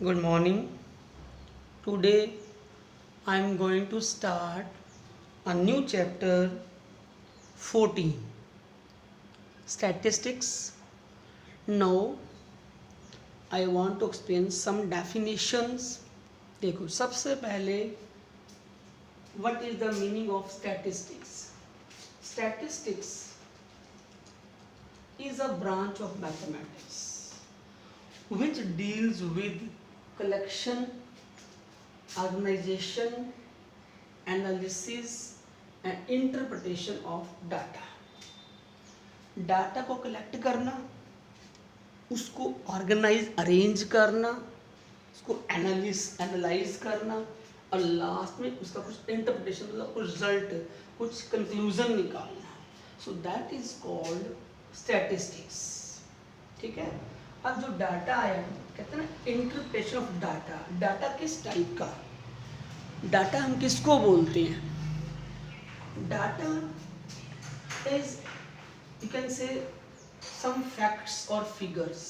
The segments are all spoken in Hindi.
Good morning. Today I am going to start a new chapter 14 Statistics. Now I want to explain some definitions. देखो सबसे पहले what is the meaning of statistics? Statistics is a branch of mathematics which deals with collection, organization, analysis and interpretation of data. Data को कलेक्ट करना, उसको ऑर्गेनाइज अरेंज करना, उसको एनालाइज करना और लास्ट में उसका कुछ इंटरप्रिटेशन मतलब कुछ रिजल्ट, कुछ कंक्लूजन निकालना. So that is called statistics. ठीक है. अब जो डाटा आया कहते हैं ना इंटरप्रिटेशन ऑफ डाटा. डाटा किस टाइप का? डाटा हम किसको बोलते हैं? Data is you can say some facts और फिगर्स.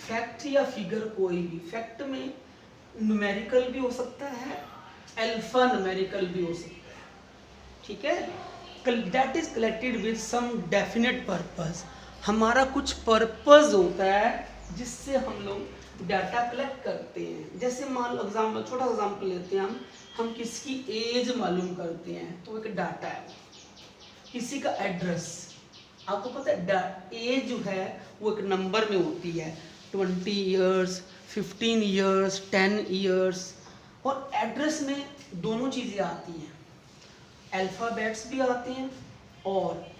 फैक्ट या फिगर कोई भी. फैक्ट में न्यूमेरिकल भी हो सकता है, अल्फा न्यूमेरिकल भी हो सकता है. ठीक है. That is collected with some definite purpose. हमारा कुछ पर्पस होता है जिससे हम लोग डाटा कलेक्ट करते हैं. जैसे मान लो एग्जाम्पल, छोटा एग्जाम्पल लेते हैं हम किसकी एज मालूम करते हैं तो एक डाटा है. किसी का एड्रेस, आपको पता है एज जो है वो एक नंबर में होती है. 20 ईयर्स, 15 ईयर्स, 10 ईयर्स. और एड्रेस में दोनों चीज़ें आती हैं. अल्फ़ाबेट्स भी आते हैं और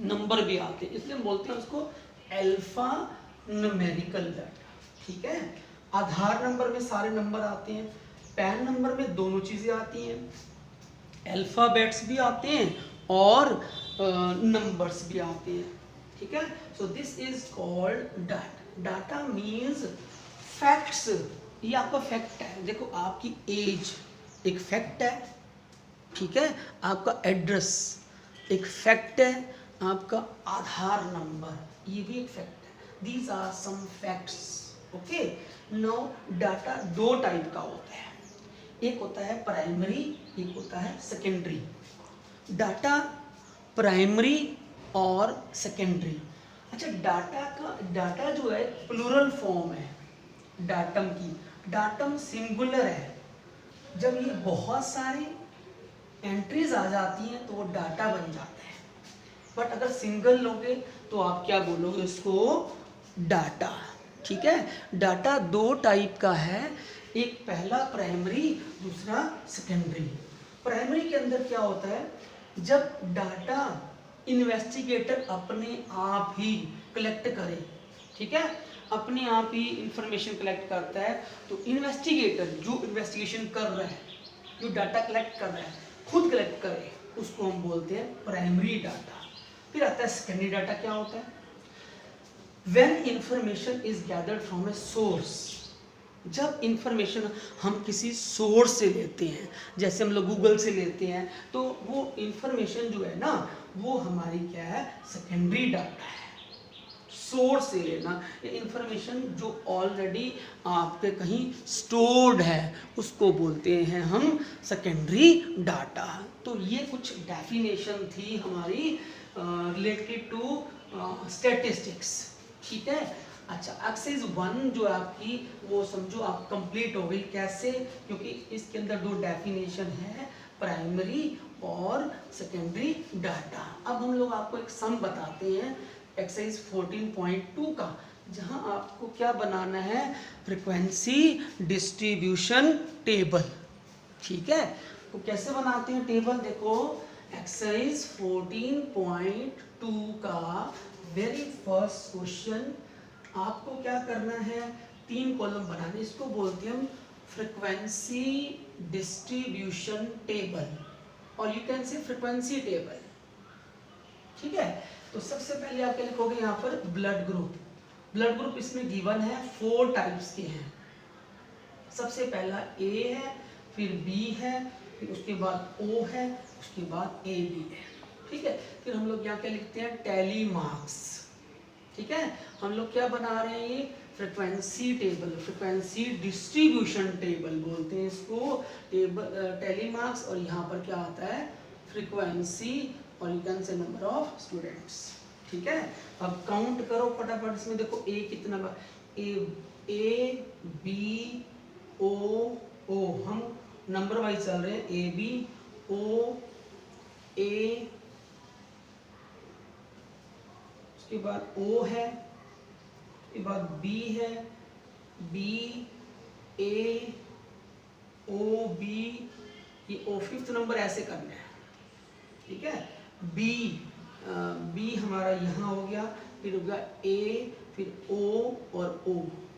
नंबर भी आते हैं. इसलिए हम बोलते हैं उसको अल्फा न्यूमेरिकल डाटा. ठीक है. आधार नंबर में सारे नंबर आते हैं. पैन नंबर में दोनों चीज़ें आती हैं. अल्फ़ाबेट्स भी आते हैं और नंबर्स भी आते हैं. ठीक है. So this is called data. Data means facts. ये आपका फैक्ट है. देखो आपकी एज एक फैक्ट है. ठीक है. आपका एड्रेस एक फैक्ट है. आपका आधार नंबर ये भी एक फैक्ट है. These are some facts. Okay. Now data दो टाइप का होता है. एक होता है प्राइमरी, एक होता है सेकेंडरी. डाटा प्राइमरी और सेकेंडरी. अच्छा, डाटा जो है प्लूरल फॉर्म है डाटम की. डाटम सिंगुलर है. जब ये बहुत सारी एंट्रीज आ जाती हैं तो वो डाटा बन जाता है. बट अगर सिंगल लोगे तो आप क्या बोलोगे उसको? डाटा. ठीक है. डाटा दो टाइप का है. एक पहला प्राइमरी, दूसरा सेकेंडरी. प्राइमरी के अंदर क्या होता है? जब डाटा इन्वेस्टिगेटर अपने आप ही कलेक्ट करे. ठीक है. अपने आप ही इंफॉर्मेशन कलेक्ट करता है. तो इन्वेस्टिगेटर जो इन्वेस्टिगेशन कर रहा है, जो डाटा कलेक्ट कर रहा है, खुद कलेक्ट करे, उसको हम बोलते हैं प्राइमरी डाटा. फिर आता है सेकेंडरी डाटा. क्या होता है? When information is gathered from a source. जब इंफॉर्मेशन हम किसी सोर्स से लेते हैं, जैसे हम लोग गूगल से लेते हैं, तो वो इंफॉर्मेशन जो है ना वो हमारी क्या है? सेकेंडरी डाटा है. सोर्स से लेना. ये इंफॉर्मेशन जो ऑलरेडी आपके कहीं स्टोर्ड है उसको बोलते हैं हम सेकेंडरी डाटा. तो ये कुछ डेफिनेशन थी हमारी रिलेटेड टू स्टैटिस्टिक्स. ठीक है. अच्छा, एक्सरसाइज 1 जो आपकी वो समझो आप कंप्लीट हो गई. कैसे? क्योंकि इसके अंदर दो डेफिनेशन है, प्राइमरी और सेकेंडरी डाटा. अब हम लोग आपको एक सम बताते हैं एक्सरसाइज 14.2 का, जहां आपको क्या बनाना है? Frequency distribution table. ठीक है. तो कैसे बनाते हैं टेबल? देखो एक्सरसाइज 14.2 का वेरी फर्स्ट क्वेश्चन आपको क्या करना है? 3 कॉलम बनाने. इसको बोलते हैं हम फ्रीक्वेंसी डिस्ट्रीब्यूशन टेबल और यू कैन से फ्रीक्वेंसी टेबल. ठीक है. तो सबसे पहले आप क्या लिखोगे यहाँ पर? Blood group. ब्लड ग्रुप इसमें गिवन है 4 टाइप्स के हैं. सबसे पहला ए है, फिर बी है, फिर उसके बाद ओ है, उसके बाद ए बी है. ठीक है. फिर हम लोग यहाँ क्या लिखते हैं? Tally marks. ठीक है, हम लोग क्या बना रहे हैं, ये frequency table, frequency distribution table बोलते हैं इसको, टेबल टेलीमार्क्स, और यहाँ पर क्या आता है, फ्रिक्वेंसी, और यू कैन से नंबर ऑफ स्टूडेंट्स। ठीक है, अब काउंट करो फटाफट, इसमें देखो ए कितना बार, ए बी ओ, हम नंबर वाइज चल रहे हैं, ए बी ओ ए, उसके बाद ओ है, उसके बाद बी है, बी ए ओ बी, ये ओ फिफ्थ नंबर ऐसे करना है। ठीक है, बी हमारा यहाँ हो गया, फिर हो गया ए, फिर ओ और ओ,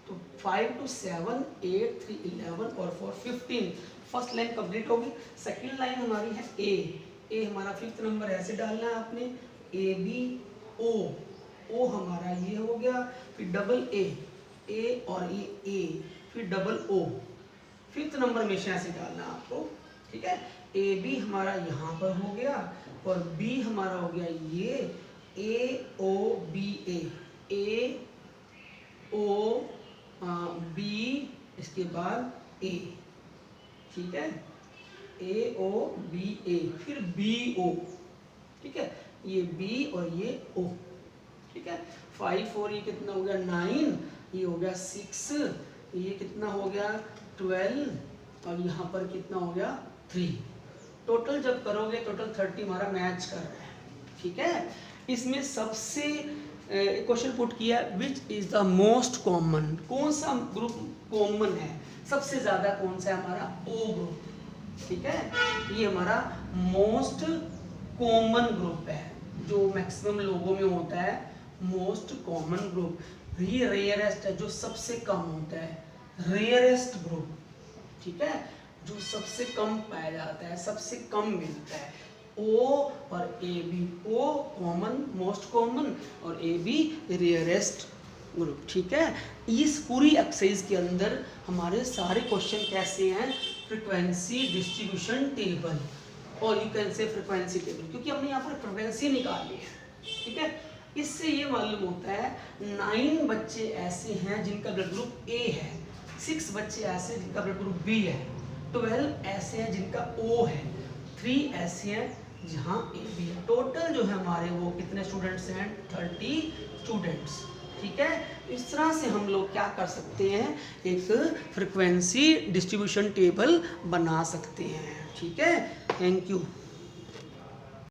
तो 5 to 7 8 3 11 और 4 15, फर्स्ट लाइन कंप्लीट होगी। सेकंड लाइन हमारी है ए हमारा फिफ्थ नंबर ऐसे डालना है आपने, ए बी ओ हमारा ये हो गया, फिर डबल ए और ये ए, फिर डबल ओ, फिफ्थ नंबर में ऐसे डालना है आपको। ठीक है, ए बी हमारा यहाँ पर हो गया, और बी हमारा हो गया ये ए ओ बी ए ओ बी, इसके बाद ए। ठीक है, ए ओ बी ए, फिर बी ओ। ठीक है, ये बी और ये ओ। ठीक है, 5 4 ये कितना हो गया 9, ये हो गया 6, ये कितना हो गया 12, और यहाँ पर कितना हो गया 3। टोटल जब करोगे टोटल 30 हमारा मैच कर रहा है। ठीक है, इसमें सबसे क्वेश्चन पुट किया, which is the most common, कौन सा ग्रुप कॉमन है, सबसे ज्यादा कौन सा है, हमारा ओ ग्रुप। ठीक है, ये हमारा मोस्ट कॉमन ग्रुप है, जो मैक्सिमम लोगों में होता है, मोस्ट कॉमन ग्रुप। ये रेयरेस्ट है, जो सबसे कम होता है, रेयरेस्ट ग्रुप। ठीक है, जो सबसे कम पाया जाता है, सबसे कम मिलता है, ओ और A B, O common most common और ए बी रेयरेस्ट ग्रुप। ठीक है, इस पूरी एक्सरसाइज के अंदर हमारे सारे क्वेश्चन कैसे हैं, फ्रीक्वेंसी डिस्ट्रीब्यूशन टेबल, और यू कैन से फ्रीक्वेंसी टेबल, क्योंकि हमने यहाँ पर फ्रीक्वेंसी निकाली है। ठीक है, इससे ये मालूम होता है 9 बच्चे ऐसे हैं जिनका ब्लड ग्रुप ए है, 6 बच्चे ऐसे जिनका ब्लड ग्रुप बी है, 12 ऐसे हैं जिनका ओ है, 3 ऐसे हैं जहाँ ए बी है। टोटल जो है हमारे वो कितने स्टूडेंट्स हैं, 30 स्टूडेंट्स। ठीक है, इस तरह से हम लोग क्या कर सकते हैं, एक फ्रीक्वेंसी डिस्ट्रीब्यूशन टेबल बना सकते हैं। ठीक है, थैंक यू।